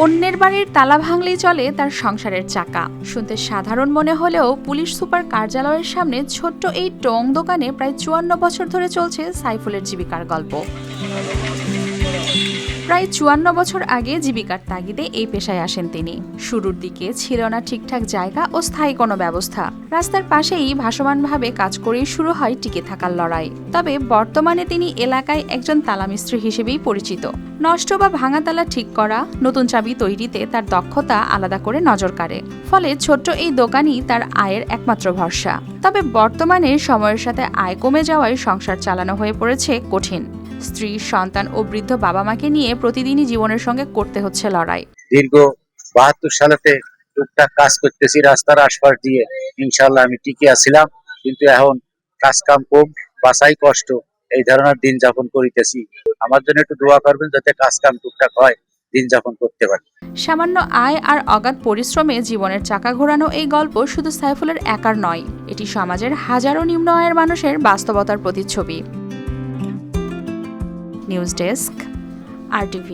অন্যের বাড়ির তালা ভাঙলেই চলে তার সংসারের চাকা। শুনতে সাধারণ মনে হলেও পুলিশ সুপার কার্যালয়ের সামনে ছোট্ট এই টং দোকানে প্রায় ৫৪ বছর ধরে চলছে সাইফুলের জীবিকার গল্প। প্রায় ৫৪ বছর আগে জীবিকার তাগিদে এই পেশায় আসেন তিনি। শুরুর দিকে ছিল না ঠিকঠাক জায়গা ও স্থায়ী কোনো ব্যবস্থা। রাস্তার পাশেই ভাসমানভাবে কাজ করেই শুরু হয় টিকে থাকার লড়াই। তবে বর্তমানে তিনি এলাকায় একজন তালামিস্ত্রি হিসেবেই পরিচিত। নষ্ট বা ভাঙা তালা ঠিক করা, নতুন চাবি তৈরিতে তার দক্ষতা আলাদা করে নজর কাড়ে। ফলে ছোট্ট এই দোকানই তার আয়ের একমাত্র ভরসা। তবে বর্তমানে সময়ের সাথে আয় কমে যাওয়ায় সংসার চালানো হয়ে পড়েছে কঠিন। স্ত্রী, সন্তান ও বৃদ্ধ বাবা মাকে নিয়ে প্রতিদিনই জীবনের সঙ্গে করতে হচ্ছে লড়াই। দীর্ঘ ৭২ সালেতে টুকটাক কাজ করতেছি রাস্তার আশপাশ দিয়ে। ইনশাল্লাহ আমি টিকে আছিলাম, কিন্তু এখন কাজ কাম কম, বাসাই কষ্ট, এই ধরনের দিন যাপন করিতেছি। আমার জন্য একটু দোয়া করবেন যাতে কাজ কাম টুকটাক হয়, দিন যাপন করতে পারি। সামান্য আয় আর অগাধ পরিশ্রমে জীবনের চাকা ঘোরানো এই গল্প শুধু সাইফুলের একার নয়, এটি সমাজের হাজারো নিম্ন আয়ের মানুষের বাস্তবতার প্রতিচ্ছবি। News desk, RTV।